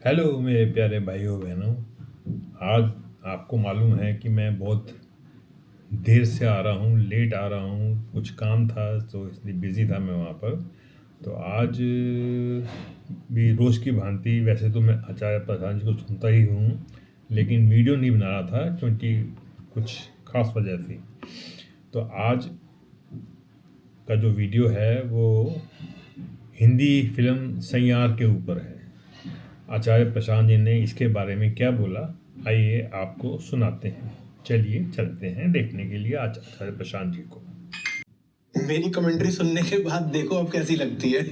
Hello मेरे प्यारे भाइयों बहनों। आज आपको मालूम है कि मैं बहुत देर से आ रहा हूँ, लेट आ रहा हूँ, कुछ काम था तो इसलिए बिज़ी था मैं वहाँ पर। तो आज भी रोज़ की भांति वैसे तो मैं आचार्य प्रधान जी को सुनता ही हूँ, लेकिन वीडियो नहीं बना रहा था क्योंकि कुछ खास वजह थी। तो आज का जो वीडियो है वो हिंदी फिल्म सैयार के ऊपर है। आचार्य प्रशांत जी ने इसके बारे में क्या बोला, आइए आपको सुनाते हैं। चलिए चलते हैं देखने के लिए आचार्य प्रशांत जी को। मेरी कमेंट्री सुनने के बाद देखो अब कैसी लगती है।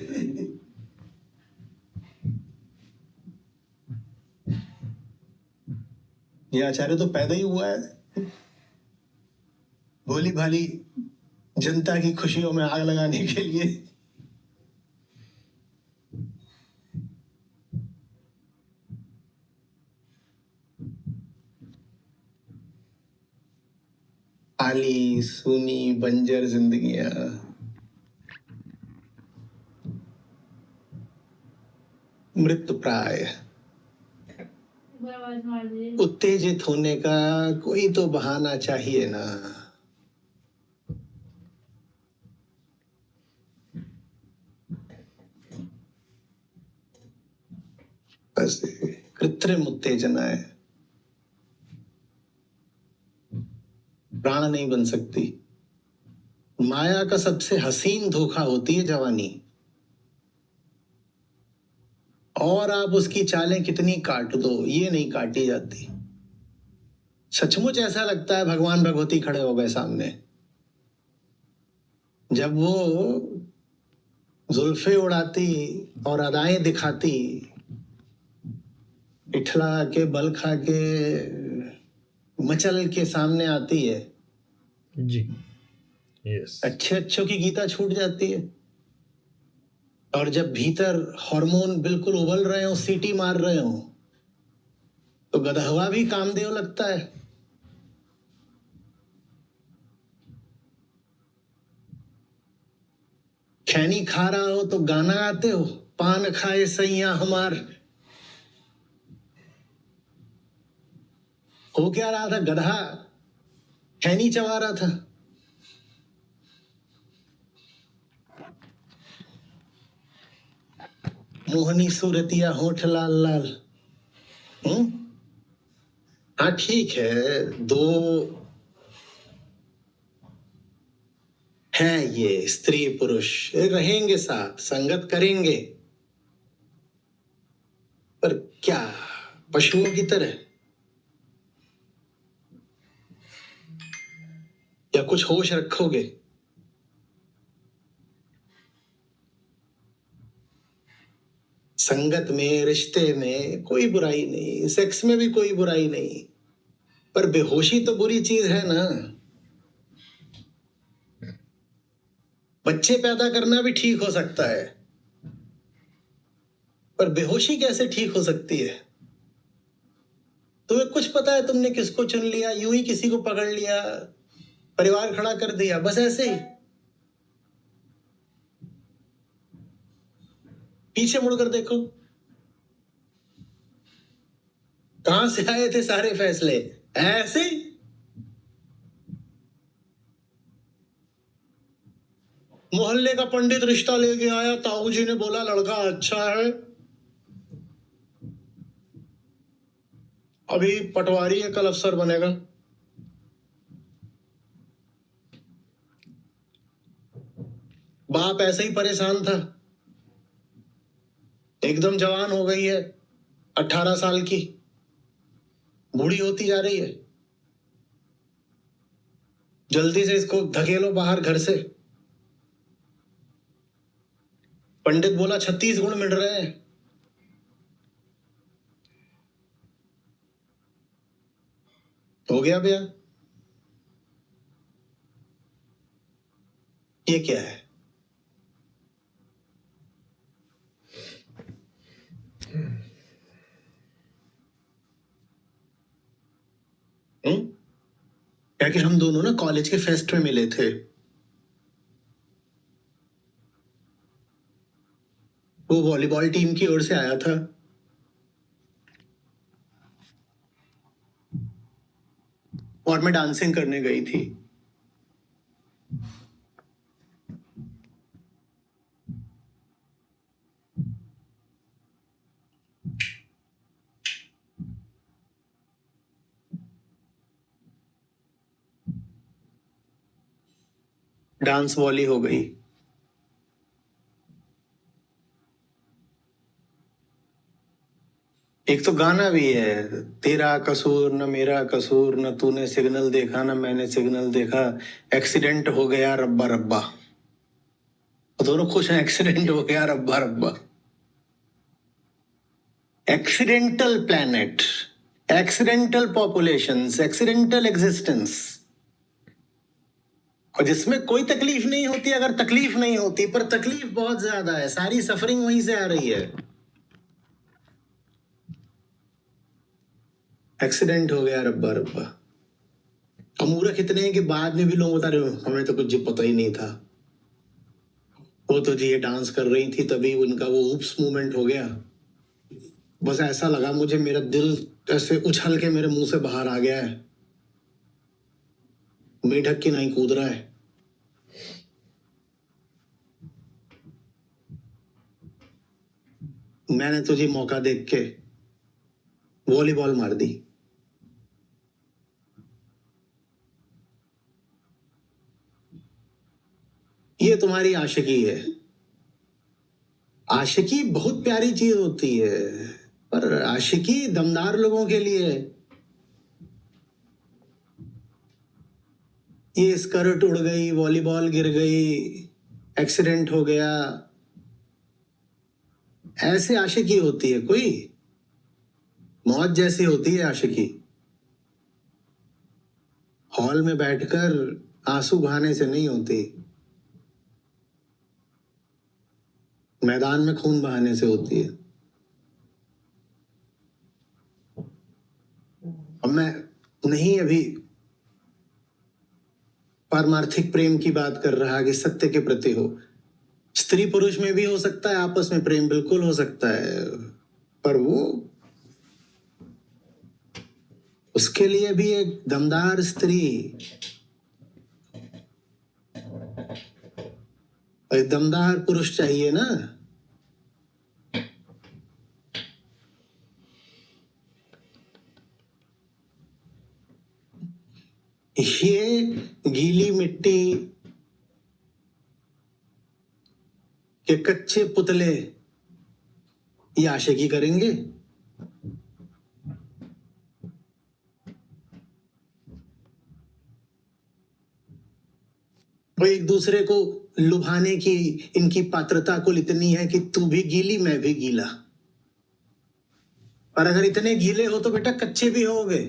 ये आचार्य तो पैदा ही हुआ है भोली भाली जनता की खुशियों में आग लगाने के लिए। आली सुनी बंजर जिंदगियां, मृत्यु प्राय, उत्तेजित होने का कोई तो बहाना चाहिए ना। बस कृत्रिम उत्तेजनाएं प्राण नहीं बन सकती। माया का सबसे हसीन धोखा होती है जवानी, और आप उसकी चालें कितनी काट दो ये नहीं काटी जाती। सचमुच ऐसा लगता है भगवान भगवती खड़े हो गए सामने, जब वो जुल्फे उड़ाती और अदाएं दिखाती, इठला के बल खा के मचल के सामने आती है जी यस। अच्छे अच्छों की गीता छूट जाती है। और जब भीतर हार्मोन बिल्कुल उबल रहे हो, सीटी मार रहे हो, तो गधवा भी कामदेव लगता है। खैनी खा रहा हो तो गाना गाते हो, पान खाए सैया हमार। हो क्या रहा था, गधा खैनी चबा रहा था। मोहनी सूरतिया होठ लाल लाल। हाँ ठीक है, दो है ये स्त्री पुरुष, रहेंगे साथ, संगत करेंगे, पर क्या पशुओं की तरह, या कुछ होश रखोगे? संगत में, रिश्ते में कोई बुराई नहीं, सेक्स में भी कोई बुराई नहीं, पर बेहोशी तो बुरी चीज है ना। बच्चे पैदा करना भी ठीक हो सकता है, पर बेहोशी कैसे ठीक हो सकती है? तुम्हें कुछ पता है तुमने किसको चुन लिया? यूं ही किसी को पकड़ लिया, परिवार खड़ा कर दिया, बस ऐसे ही। पीछे मुड़कर देखो, कहां से आए थे सारे फैसले? ऐसे ही। मोहल्ले का पंडित रिश्ता लेके आया, ताऊ जी ने बोला लड़का अच्छा है, अभी पटवारी है, कल अफसर बनेगा। बाप ऐसे ही परेशान था, एकदम जवान हो गई है, 18 साल की, बूढ़ी होती जा रही है, जल्दी से इसको धकेलो बाहर घर से। पंडित बोला 36 गुण मिल रहे हैं। हो गया भैया। ये क्या है? क्या कि हम दोनों ना कॉलेज के फेस्ट में मिले थे। वो वॉलीबॉल टीम की ओर से आया था, और मैं डांसिंग करने गई थी। डांस वॉली हो गई। एक तो गाना भी है, तेरा कसूर न मेरा कसूर, न तूने सिग्नल देखा न मैंने सिग्नल देखा, एक्सीडेंट हो गया रब्बा रब्बा। तो दोनों खुश हैं, एक्सीडेंट हो गया रब्बा रब्बा। Accidental planet, accidental populations, accidental existence, और जिसमें कोई तकलीफ नहीं होती, अगर तकलीफ नहीं होती, पर तकलीफ बहुत ज्यादा है, सारी सफरिंग वहीं से आ रही है। एक्सीडेंट हो गया रब्बा रब्बा। और मूर्ख इतने हैं कि बाद में भी लोग बता रहे हो हमें तो कुछ पता ही नहीं था, वो तो जी ये डांस कर रही थी तभी उनका वो ऊप्स मूवमेंट हो गया। बस ऐसा लगा मुझे, मेरा दिल ऐसे उछल के मेरे मुंह से बाहर आ गया है, मेढक की नहीं कूद रहा है। मैंने तुझे मौका देख के वॉलीबॉल मार दी। ये तुम्हारी आशिकी है। आशिकी बहुत प्यारी चीज होती है, पर आशिकी दमदार लोगों के लिए है। ये स्कर्ट उड़ गई, वॉलीबॉल गिर गई, एक्सीडेंट हो गया, ऐसे आशिकी होती है कोई? मौत जैसी होती है आशिकी। हॉल में बैठकर आंसू बहाने से नहीं होती, मैदान में खून बहाने से होती है। अब मैं नहीं अभी पारमार्थिक प्रेम की बात कर रहा कि सत्य के प्रति हो, स्त्री पुरुष में भी हो सकता है, आपस में प्रेम बिल्कुल हो सकता है, पर वो उसके लिए भी एक दमदार स्त्री, एक दमदार पुरुष चाहिए ना। ये गीली मिट्टी के कच्चे पुतले ये आशिकी करेंगे? वो एक दूसरे को लुभाने की इनकी पात्रता कुल इतनी है कि तू भी गीली मैं भी गीला, और अगर इतने गीले हो तो बेटा कच्चे भी होगे।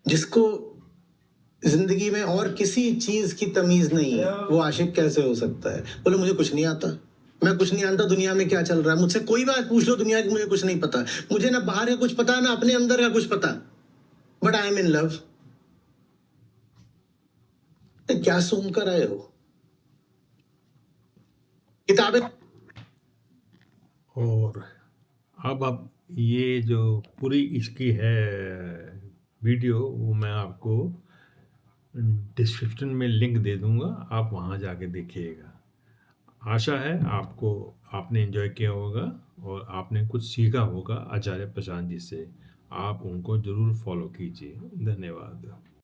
जिसको जिंदगी में और किसी चीज की तमीज नहीं है, वो आशिक कैसे हो सकता है? बोले मुझे कुछ नहीं आता, मैं कुछ नहीं जानता दुनिया में क्या चल रहा है, मुझसे कोई बात पूछ लो दुनिया की, मुझे कुछ नहीं पता, मुझे ना बाहर का कुछ पता ना अपने अंदर का कुछ पता, but I am in love. क्या सुन कर आए हो? किताबें। और अब ये जो पूरी इसकी है वीडियो, वो मैं आपको डिस्क्रिप्शन में लिंक दे दूंगा, आप वहाँ जाके देखिएगा। आशा है आपको आपने एंजॉय किया होगा और आपने कुछ सीखा होगा आचार्य प्रशांत जी से। आप उनको ज़रूर फॉलो कीजिए। धन्यवाद।